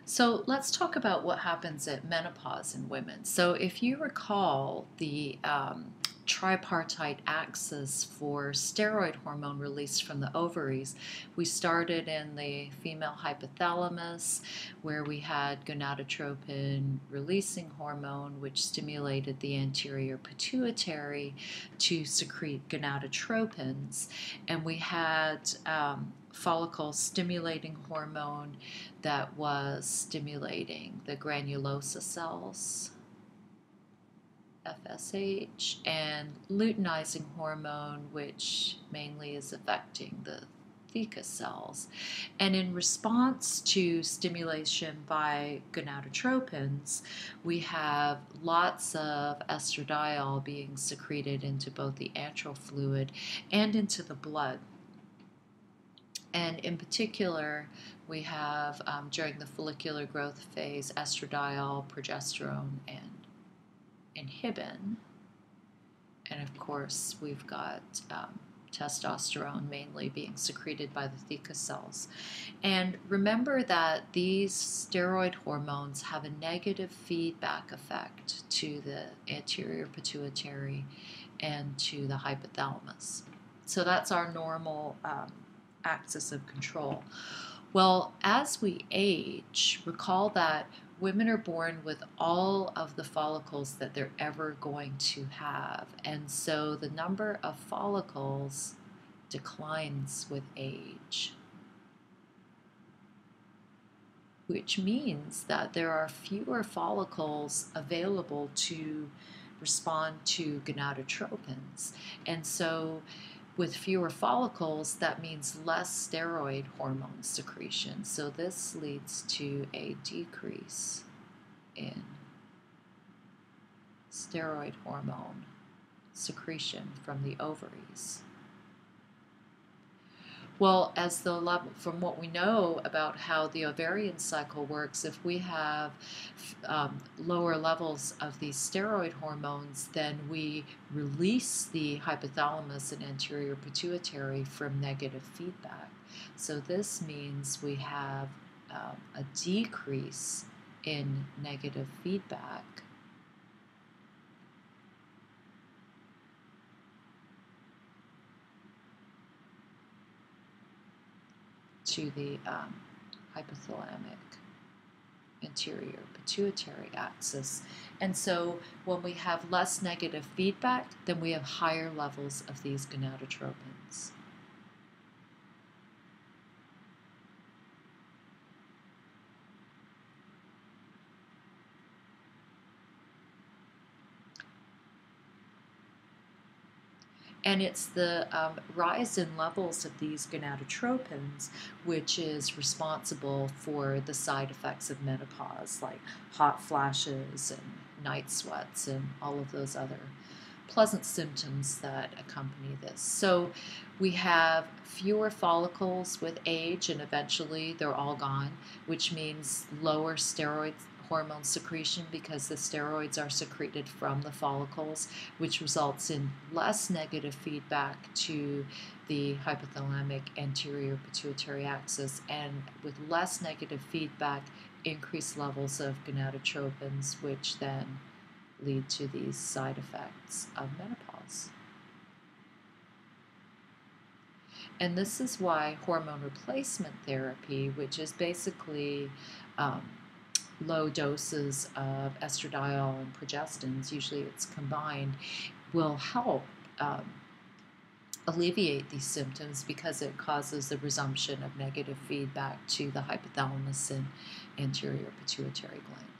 So let's talk about what happens at menopause in women. So if you recall the tripartite axis for steroid hormone released from the ovaries, we started in the female hypothalamus where we had gonadotropin releasing hormone which stimulated the anterior pituitary to secrete gonadotropins, and we had follicle stimulating hormone that was stimulating the granulosa cells, FSH, and luteinizing hormone, which mainly is affecting the theca cells. And in response to stimulation by gonadotropins, we have lots of estradiol being secreted into both the antral fluid and into the blood. And in particular, we have during the follicular growth phase estradiol, progesterone, and inhibin. And of course, we've got testosterone mainly being secreted by the theca cells. And remember that these steroid hormones have a negative feedback effect to the anterior pituitary and to the hypothalamus. So that's our normal axis of control. Well, as we age, recall that women are born with all of the follicles that they're ever going to have. And so the number of follicles declines with age, which means that there are fewer follicles available to respond to gonadotropins. And so with fewer follicles, that means less steroid hormone secretion. So this leads to a decrease in steroid hormone secretion from the ovaries. Well, as the level, from what we know about how the ovarian cycle works, if we have lower levels of these steroid hormones, then we release the hypothalamus and anterior pituitary from negative feedback. So this means we have a decrease in negative feedback to the hypothalamic anterior pituitary axis. And so when we have less negative feedback, then we have higher levels of these gonadotropins. And it's the rise in levels of these gonadotropins which is responsible for the side effects of menopause, like hot flashes and night sweats and all of those other pleasant symptoms that accompany this. So we have fewer follicles with age, and eventually they're all gone, which means lower steroid hormone secretion because the steroids are secreted from the follicles, which results in less negative feedback to the hypothalamic anterior pituitary axis, and with less negative feedback, increased levels of gonadotropins, which then lead to these side effects of menopause. And this is why hormone replacement therapy, which is basically low doses of estradiol and progestins, usually it's combined, will help alleviate these symptoms because it causes the resumption of negative feedback to the hypothalamus and anterior pituitary gland.